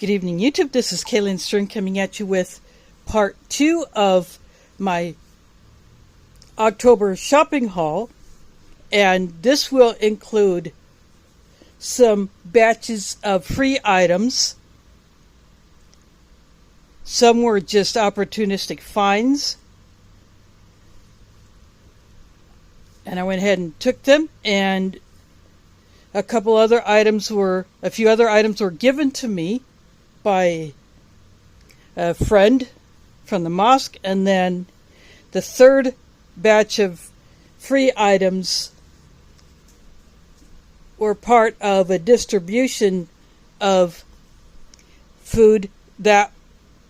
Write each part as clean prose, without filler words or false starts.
Good evening, YouTube. This is Kaylin String coming at you with part 2 of my October shopping haul. And this will include some batches of free items. Some were just opportunistic finds. And I went ahead and took them, and a few other items were given to me by a friend from the mosque, and then the third batch of free items were part of a distribution of food that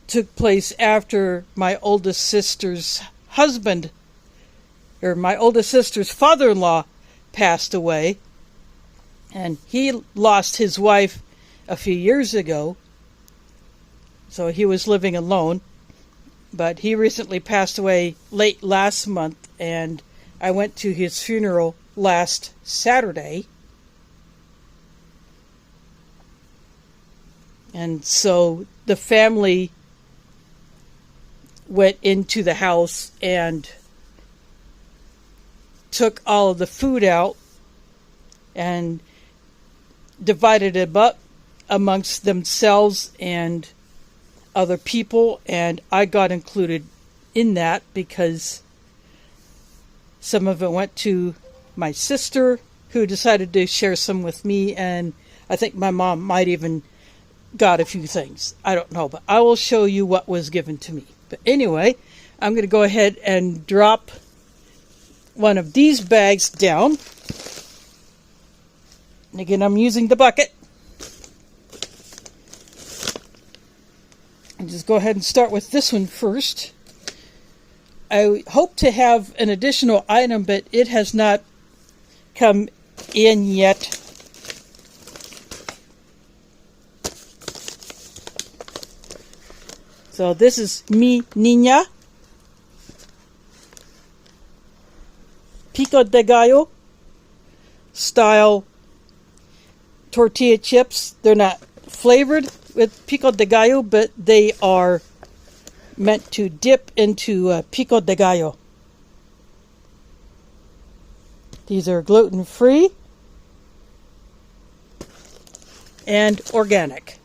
took place after my oldest sister's father-in-law passed away, and he lost his wife a few years ago. So he was living alone, but he recently passed away late last month, and I went to his funeral last Saturday. And so the family went into the house and took all of the food out and divided it up amongst themselves and other people, and I got included in that because some of it went to my sister, who decided to share some with me, and I think my mom might even got a few things. I don't know, but I will show you what was given to me. But anyway, I'm going to go ahead and drop one of these bags down. And again, I'm using the bucket. And just go ahead and start with this one first. I hope to have an additional item, but it has not come in yet. So this is Mi Niña Pico de Gallo style tortilla chips. They're not flavored with pico de gallo, but they are meant to dip into pico de gallo. These are gluten-free and organic.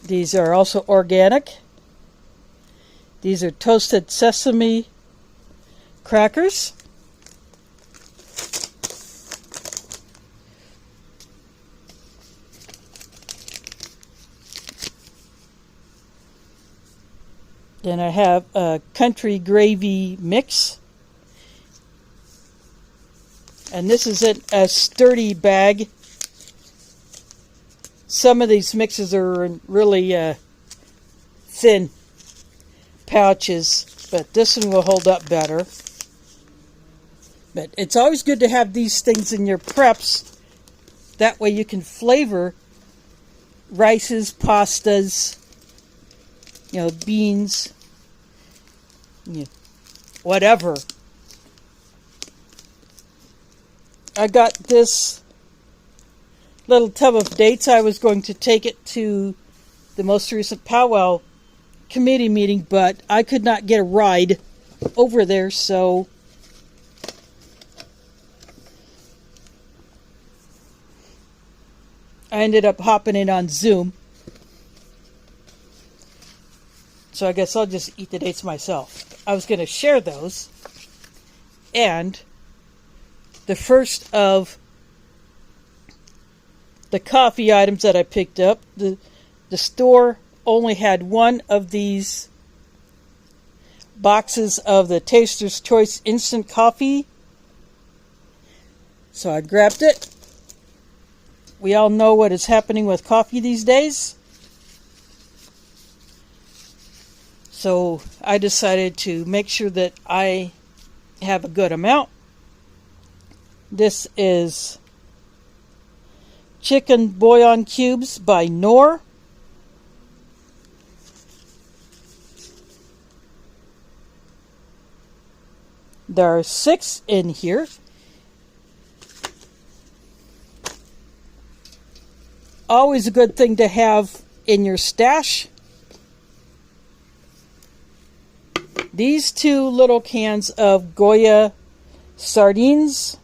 These are also organic. These are toasted sesame crackers. Then I have a country gravy mix. And this is in a sturdy bag. Some of these mixes are in really thin pouches, but this one will hold up better. But it's always good to have these things in your preps. That way you can flavor rices, pastas, beans, whatever. I got this little tub of dates. I was going to take it to the most recent powwow committee meeting, but I could not get a ride over there, so I ended up hopping in on Zoom. So I guess I'll just eat the dates myself. I was going to share those, and the first of the coffee items that I picked up, the store only had one of these boxes of the Taster's Choice instant coffee. So I grabbed it. We all know what is happening with coffee these days. So I decided to make sure that I have a good amount. This is chicken bouillon cubes by Knorr. There are 6 in here. Always a good thing to have in your stash. These 2 little cans of Goya sardines.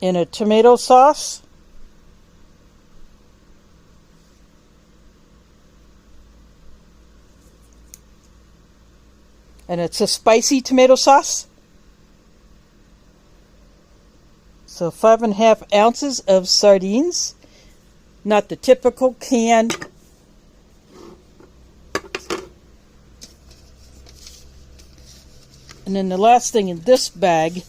In a tomato sauce. And it's a spicy tomato sauce. So 5.5 ounces of sardines. Not the typical can. And then the last thing in this bag,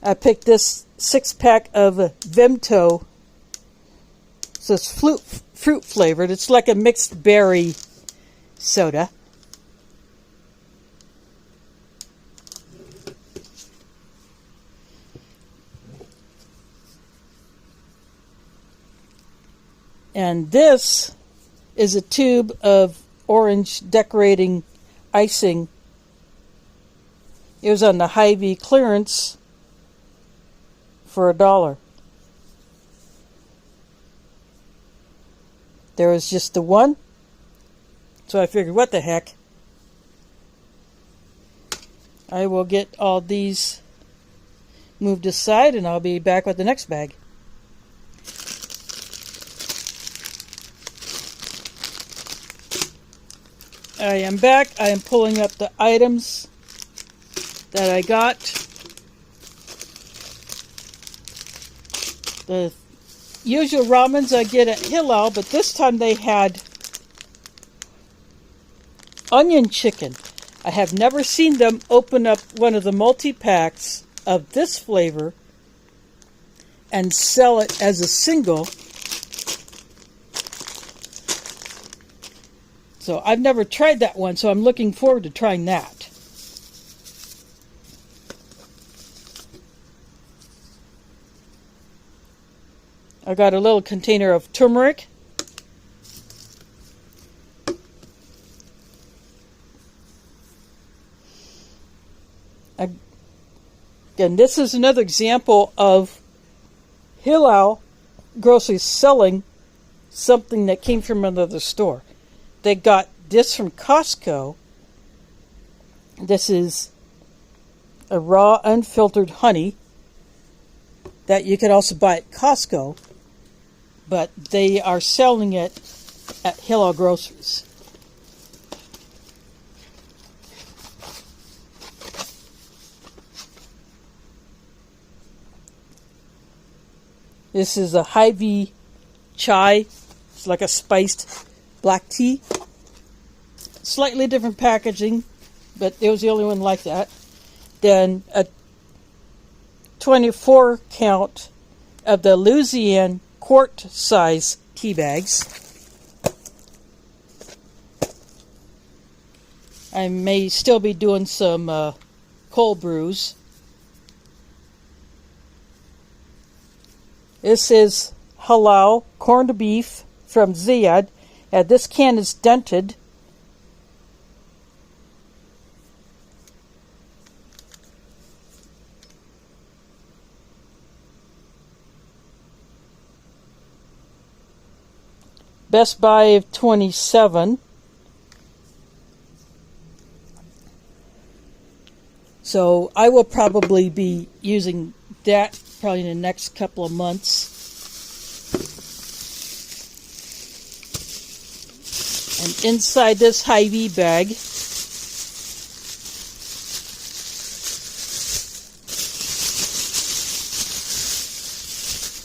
I picked this 6-pack of Vimto. So it's fruit flavored. It's like a mixed berry soda. And this is a tube of orange decorating icing. It was on the Hy-Vee clearance for $1. There was just the one, so I figured, what the heck. I will get all these moved aside and I'll be back with the next bag. I am back. I am pulling up the items that I got. The usual ramens I get at Hillel, but this time they had onion chicken. I have never seen them open up one of the multi-packs of this flavor and sell it as a single. So I've never tried that one, so I'm looking forward to trying that. I got a little container of turmeric. Again, this is another example of Hillel groceries selling something that came from another store. They got this from Costco. This is a raw, unfiltered honey that you can also buy at Costco, but they are selling it at Hillel Groceries. This is a Hy-Vee chai. It's like a spiced black tea. Slightly different packaging, but it was the only one like that. Then a 24 count of the Louisiana quart size tea bags. I may still be doing some cold brews. This is halal corned beef from Ziyad. This can is dented. Best Buy of 27. So I will probably be using that probably in the next couple of months. And inside this Hy-Vee bag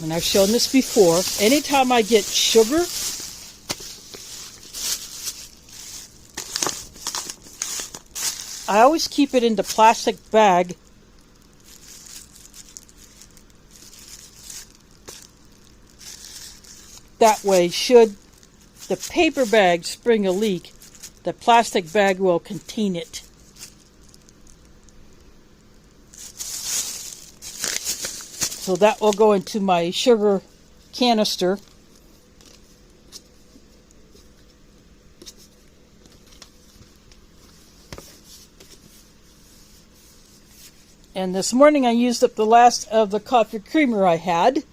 and I've shown this before, anytime I get sugar, I always keep it in the plastic bag. That way, should the paper bag spring a leak, the plastic bag will contain it. So that will go into my sugar canister. And this morning I used up the last of the coffee creamer I had.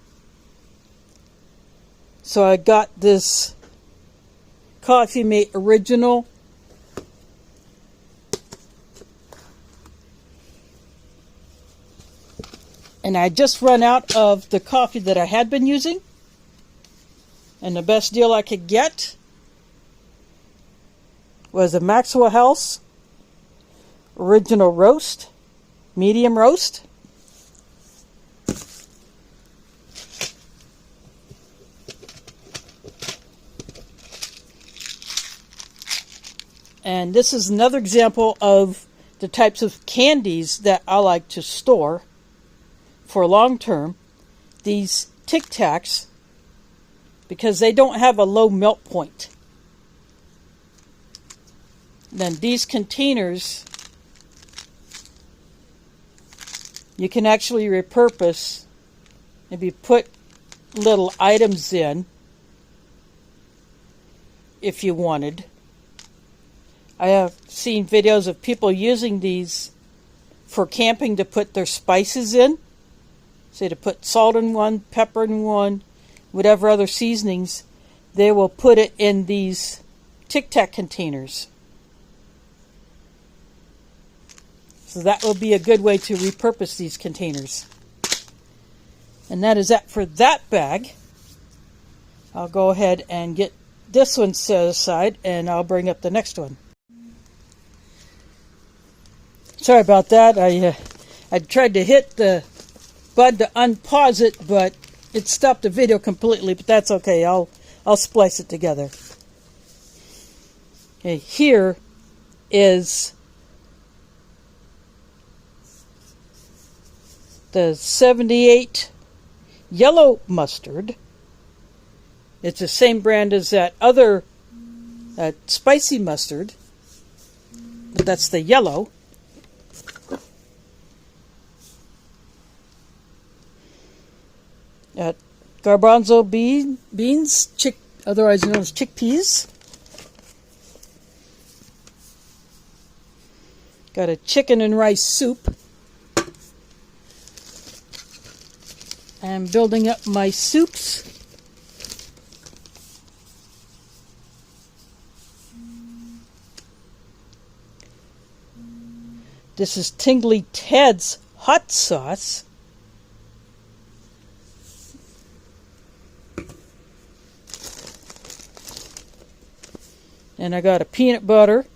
So I got this Coffee Mate Original. And I just run out of the coffee that I had been using. And the best deal I could get was a Maxwell House Original Roast, medium roast. And this is another example of the types of candies that I like to store for long term. These Tic Tacs, because they don't have a low melt point. Then these containers, you can actually repurpose, maybe put little items in if you wanted. I have seen videos of people using these for camping to put their spices in. Say to put salt in one, pepper in one, whatever other seasonings, they will put it in these Tic Tac containers. So that will be a good way to repurpose these containers. And that is that for that bag. I'll go ahead and get this one set aside and I'll bring up the next one. Sorry about that. I tried to hit the button to unpause it, but it stopped the video completely, but that's okay. I'll splice it together. Okay, here is the 78 yellow mustard. It's the same brand as that other spicy mustard, but that's the yellow. Garbanzo beans, otherwise known as chickpeas. Got a chicken and rice soup. I'm building up my soups. This is Tingly Ted's hot sauce. And I got a peanut butter.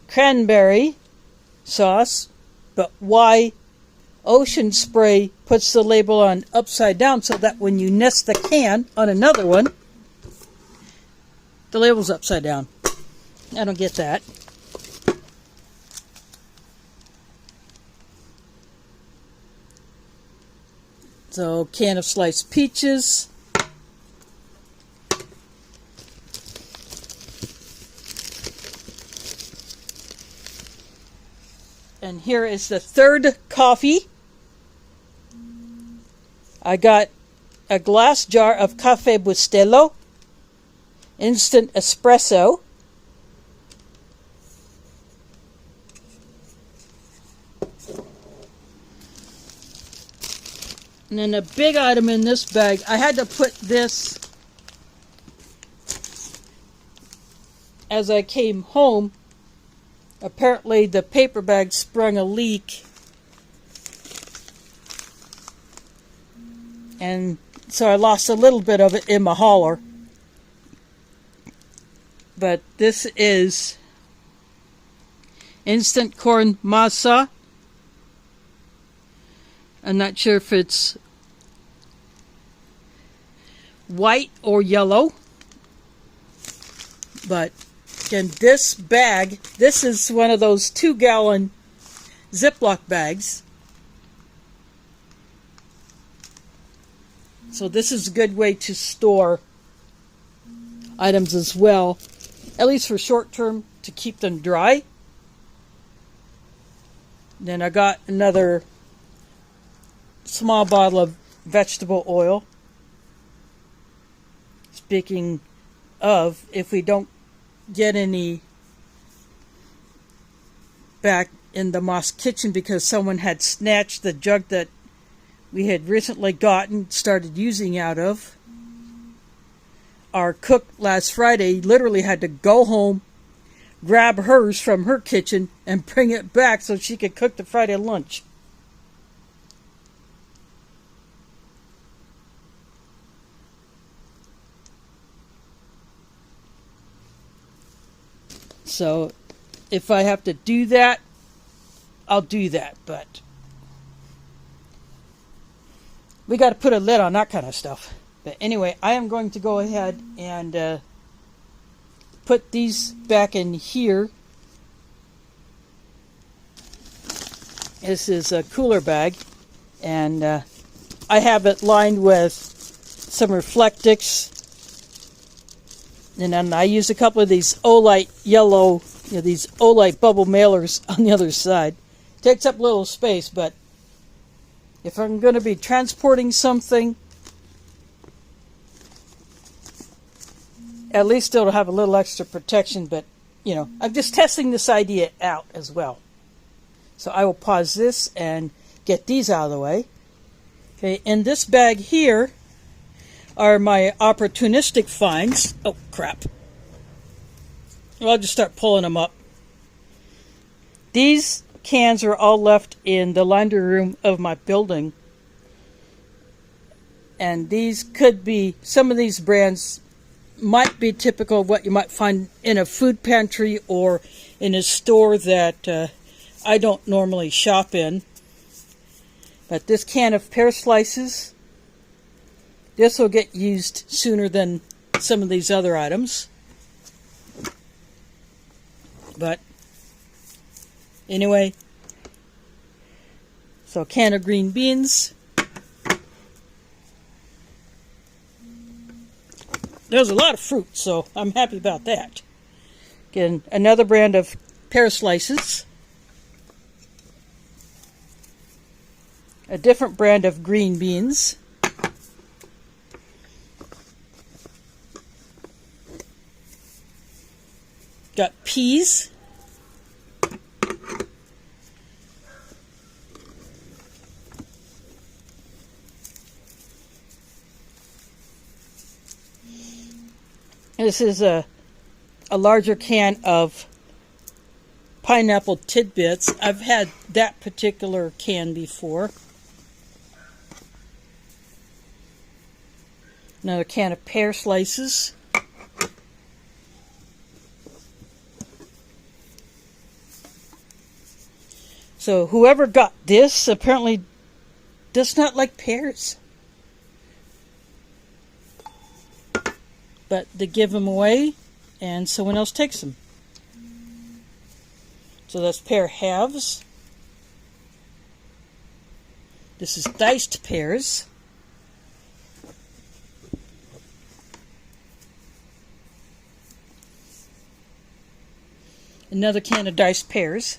Cranberry sauce, but why Ocean Spray puts the label on upside down so that when you nest the can on another one, the label's upside down. I don't get that. So, can of sliced peaches. And here is the third coffee. I got a glass jar of Caffè Bustelo instant espresso. And then a big item in this bag, I had to put this as I came home. Apparently the paper bag sprung a leak. And so I lost a little bit of it in my hauler. But this is instant corn masa. I'm not sure if it's white or yellow. But again, this bag, this is one of those 2-gallon Ziploc bags. So this is a good way to store items as well. at least for short term, to keep them dry. Then I got another small bottle of vegetable oil. Speaking of, if we don't get any back in the Moss kitchen because someone had snatched the jug that we had recently started using out of, our cook last Friday literally had to go home, grab hers from her kitchen, and bring it back so she could cook the Friday lunch. So if I have to do that, I'll do that, but we got to put a lid on that kind of stuff. But anyway, I am going to go ahead and put these back in here. This is a cooler bag, and I have it lined with some Reflectix, and then I use a couple of these Olight yellow, these Olight bubble mailers on the other side. Takes up a little space, but if I'm going to be transporting something, at least it'll have a little extra protection. But, I'm just testing this idea out as well. So I will pause this and get these out of the way. Okay, in this bag here are my opportunistic finds. Oh, crap. Well, I'll just start pulling them up. These cans are all left in the laundry room of my building. And these could be, some of these brands might be typical of what you might find in a food pantry or in a store that I don't normally shop in. But this can of pear slices, this will get used sooner than some of these other items. But anyway, so a can of green beans. There's a lot of fruit, so I'm happy about that. Again, another brand of pear slices. A different brand of green beans. Got peas. This is a larger can of pineapple tidbits. I've had that particular can before. Another can of pear slices. So whoever got this apparently does not like pears. But they give them away and someone else takes them. So that's pear halves. This is diced pears. Another can of diced pears.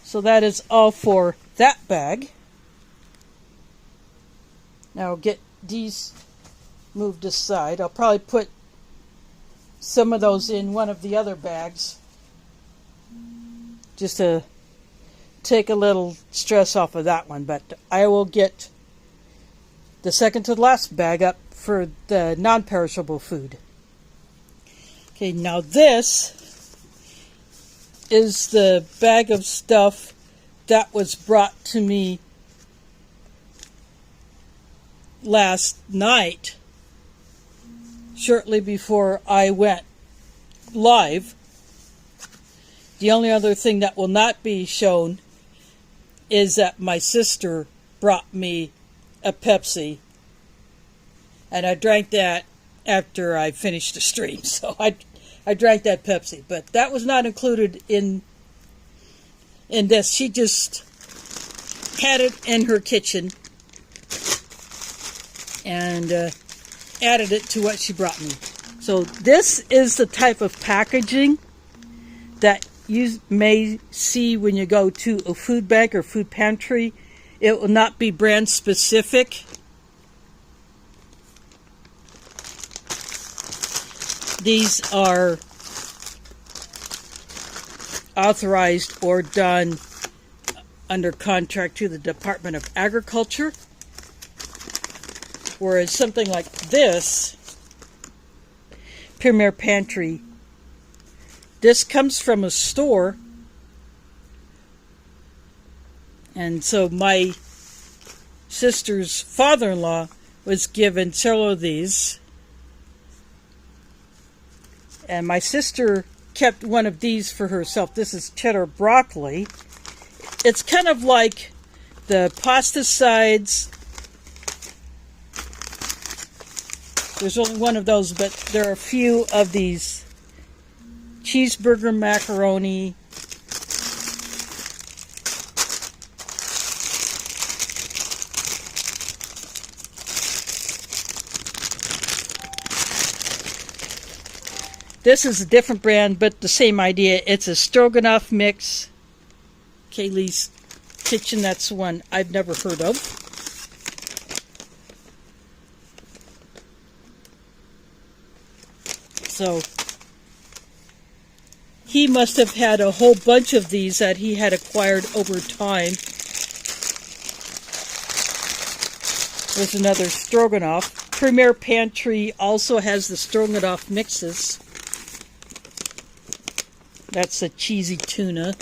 So that is all for that bag. Now I'll get these moved aside. I'll probably put some of those in one of the other bags just to take a little stress off of that one. But I will get the second to the last bag up for the non-perishable food. Okay, now this is the bag of stuff that was brought to me last night, shortly before I went live. The only other thing that will not be shown is that my sister brought me a Pepsi, and I drank that after I finished the stream. So I drank that Pepsi, but that was not included in this. She just had it in her kitchen and added it to what she brought me. So this is the type of packaging that you may see when you go to a food bank or food pantry. It will not be brand specific. These are authorized or done under contract to the Department of Agriculture. Whereas something like this, Premier Pantry, this comes from a store. And so my sister's father-in-law was given several of these. And my sister kept one of these for herself. This is cheddar broccoli. It's kind of like the pasta sides. There's only one of those, but there are a few of these. Cheeseburger macaroni. This is a different brand, but the same idea. It's a stroganoff mix. Kaylee's Kitchen, that's one I've never heard of. So he must have had a whole bunch of these that he had acquired over time. There's another stroganoff. Premier Pantry also has the stroganoff mixes. That's the cheesy tuna.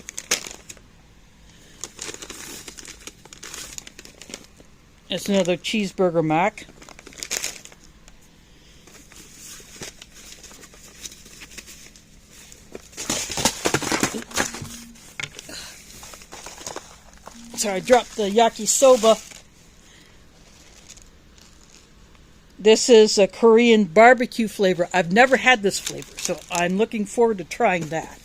It's another cheeseburger mac. Sorry, I dropped the yakisoba. This is a Korean barbecue flavor. I've never had this flavor, so I'm looking forward to trying that.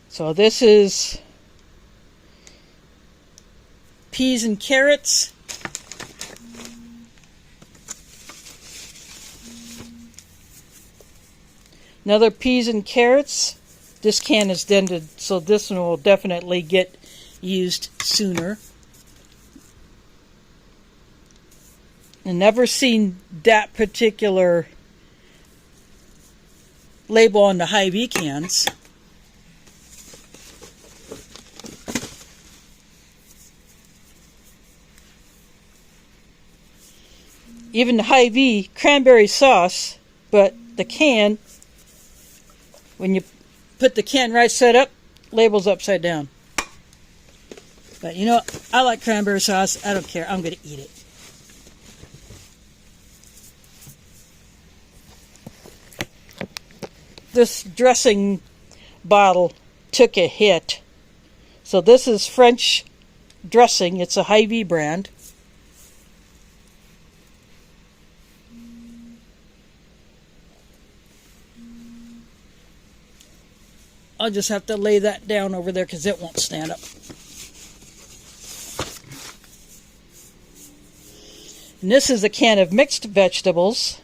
So this is peas and carrots. Another peas and carrots. This can is dented, so this one will definitely get used sooner. I've never seen that particular label on the Hy-Vee cans. Even the Hy-Vee cranberry sauce, but the can, when you put the can right side up, label's upside down. But you know, I like cranberry sauce. I don't care. I'm going to eat it. This dressing bottle took a hit. So this is French dressing. It's a Hy-Vee brand. I'll just have to lay that down over there because it won't stand up. And this is a can of mixed vegetables.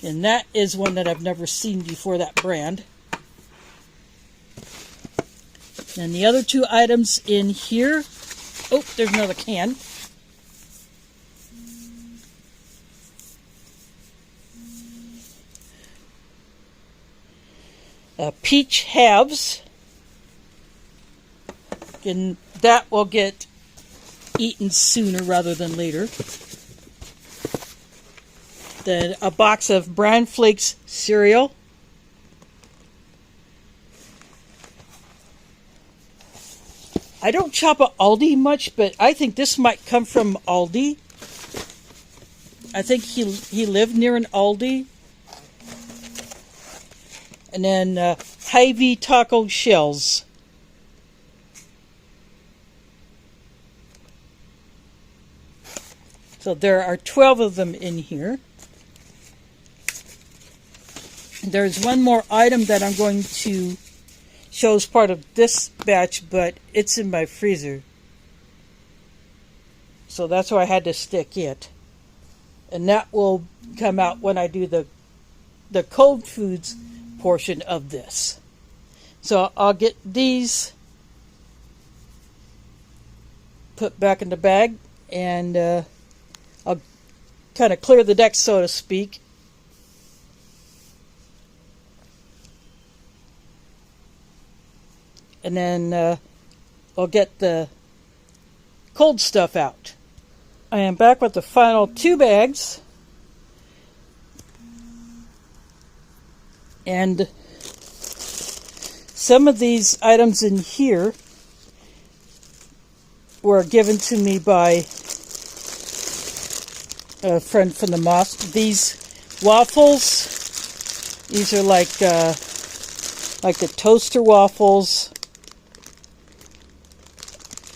And that is one that I've never seen before, that brand. And the other two items in here. Oh, there's another can. Peach halves, and that will get eaten sooner rather than later. Then a box of Bran Flakes cereal. I don't shop at Aldi much, but I think this might come from Aldi. I think he lived near an Aldi. And then Hy-Vee taco shells. So there are 12 of them in here. There's one more item that I'm going to show as part of this batch, but it's in my freezer. So that's where I had to stick it. And that will come out when I do the cold foods portion of this. So I'll get these put back in the bag, and I'll kind of clear the deck, so to speak. And then I'll get the cold stuff out. I am back with the final 2 bags. And some of these items in here were given to me by a friend from the mosque. These waffles, these are like the toaster waffles.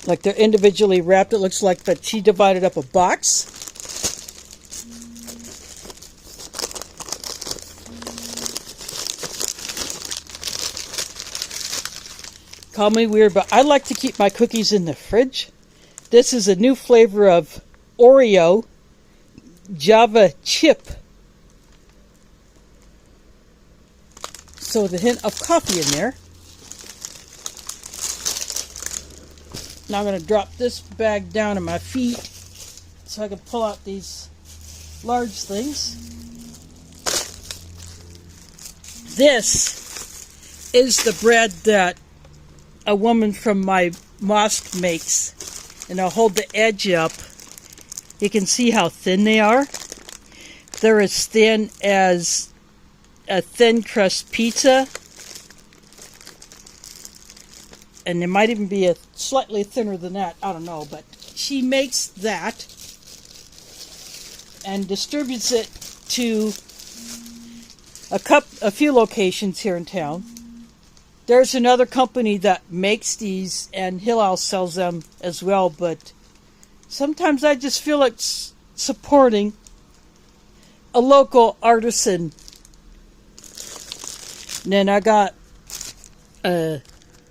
Like they're individually wrapped, it looks like, but she divided up a box. Call me weird, but I like to keep my cookies in the fridge. This is a new flavor of Oreo Java chip. So with a hint of coffee in there. Now I'm going to drop this bag down on my feet so I can pull out these large things. This is the bread that a woman from my mosque makes. And I'll hold the edge up. You can see how thin they are. They're as thin as a thin crust pizza. And there might even be a slightly thinner than that. I don't know. But she makes that and distributes it to a few locations here in town. There's another company that makes these, and Hillel sells them as well. But sometimes I just feel like supporting a local artisan. And then I got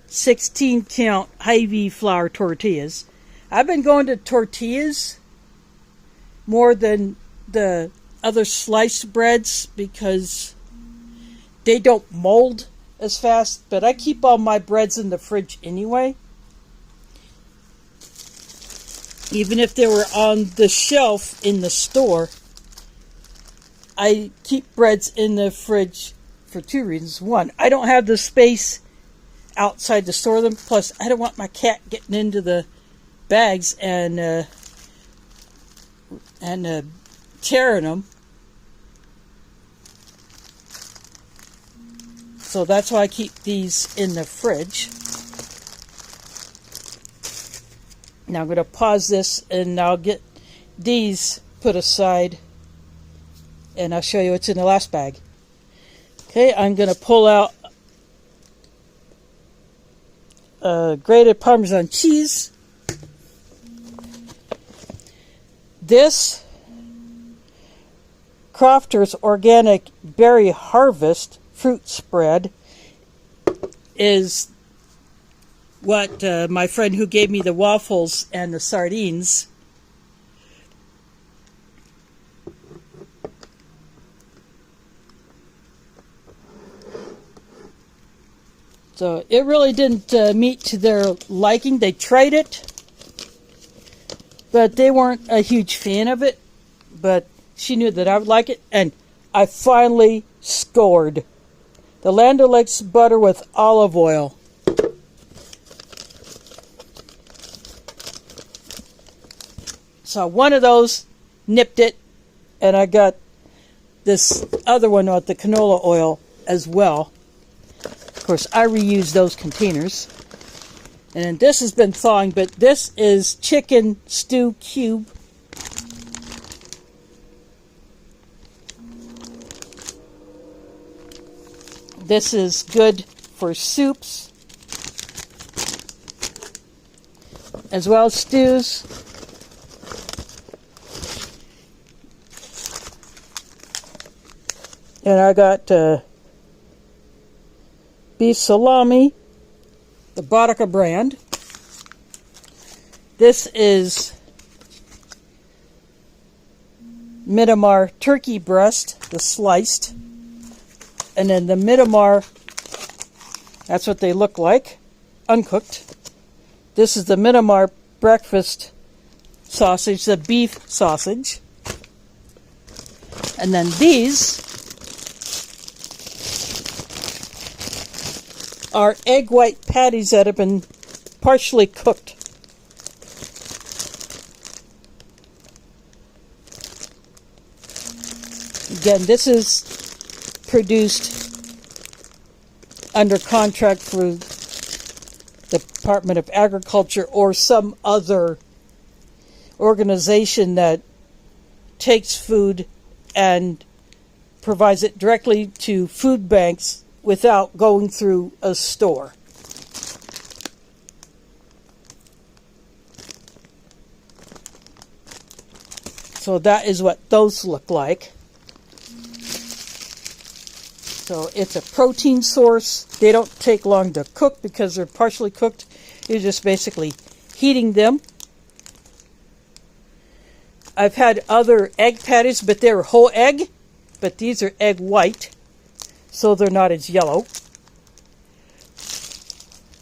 16 count Hy-Vee flour tortillas. I've been going to tortillas more than the other sliced breads because they don't mold as fast, but I keep all my breads in the fridge anyway. Even if they were on the shelf in the store, I keep breads in the fridge for 2 reasons. One, I don't have the space outside to store them. Plus, I don't want my cat getting into the bags and tearing them. So that's why I keep these in the fridge. Now I'm going to pause this and I'll get these put aside and I'll show you what's in the last bag. Okay, I'm going to pull out grated Parmesan cheese. This Crofter's Organic Berry Harvest fruit spread is what my friend who gave me the waffles and the sardines so it really didn't meet to their liking. They tried it, but they weren't a huge fan of it. But she knew that I would like it, and I finally scored. The Land O'Lakes butter with olive oil. So one of those, nipped it, and I got this other one with the canola oil as well. Of course, I reuse those containers. And then this has been thawing, but this is chicken stew cube. This is good for soups as well as stews. And I got beef salami, the Bodega brand. This is Myanmar turkey breast, the sliced. And then the Myanmar, that's what they look like, uncooked. This is the Myanmar breakfast sausage, the beef sausage. And then these are egg white patties that have been partially cooked. Again, this is produced under contract for the Department of Agriculture or some other organization that takes food and provides it directly to food banks without going through a store. So that is what those look like. So it's a protein source. They don't take long to cook because they're partially cooked. You're just basically heating them. I've had other egg patties, but they're whole egg. But these are egg white, so they're not as yellow.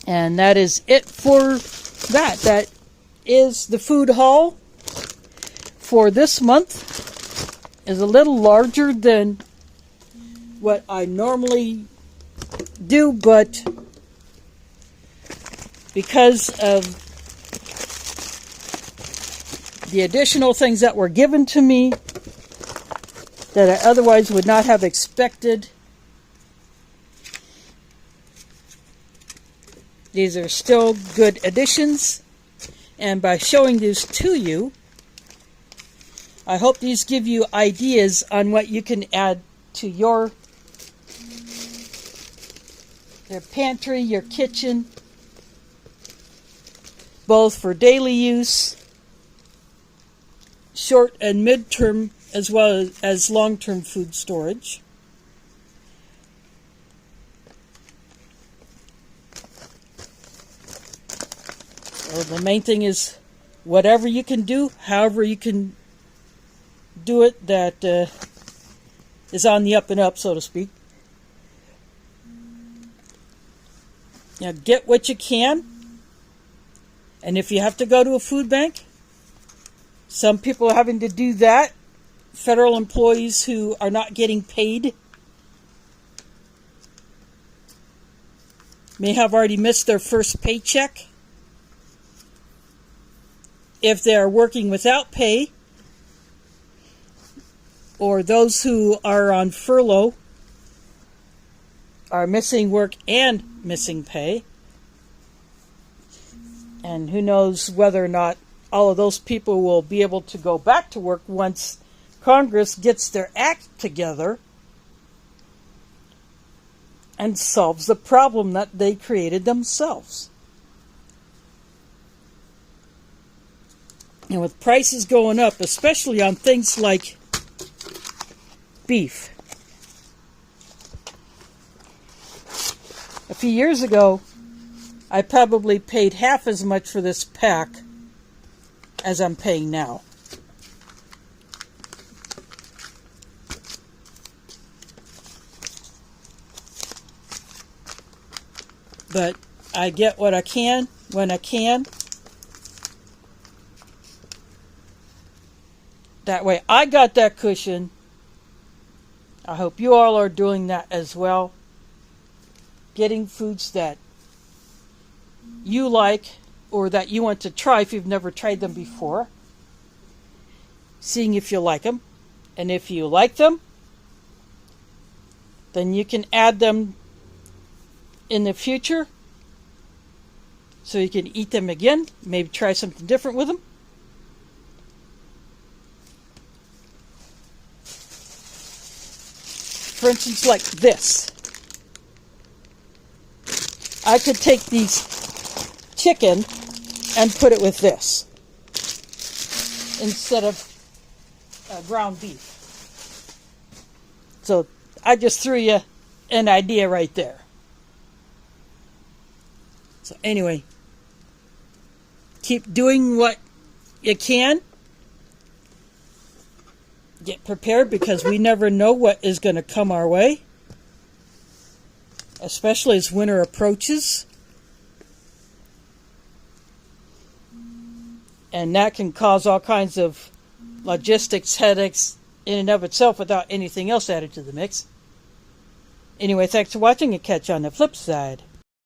And that is it for that. That is the food haul for this month. Is a little larger than what I normally do, but because of the additional things that were given to me that I otherwise would not have expected, these are still good additions. And by showing these to you, I hope these give you ideas on what you can add to your pantry, your kitchen, both for daily use, short and mid-term, as well as long-term food storage. So the main thing is whatever you can do, however you can do it, that is on the up and up, so to speak. Now get what you can. And if you have to go to a food bank, some people are having to do that. Federal employees who are not getting paid may have already missed their first paycheck. If they are working without pay, or those who are on furlough are missing work and missing pay. And who knows whether or not all of those people will be able to go back to work once Congress gets their act together and solves the problem that they created themselves. And with prices going up, especially on things like beef. A few years ago, I probably paid half as much for this pack as I'm paying now. But I get what I can when I can. That way I got that cushion. I hope you all are doing that as well. Getting foods that you like or that you want to try if you've never tried them before. Seeing if you like them. And if you like them, then you can add them in the future so you can eat them again. Maybe try something different with them. For instance, like this. I could take these chicken and put it with this instead of ground beef. So I just threw you an idea right there. So anyway, keep doing what you can. Get prepared, because we never know what is going to come our way, especially as winter approaches. And that can cause all kinds of logistics headaches in and of itself without anything else added to the mix. Anyway, thanks for watching, and catch you on the flip side.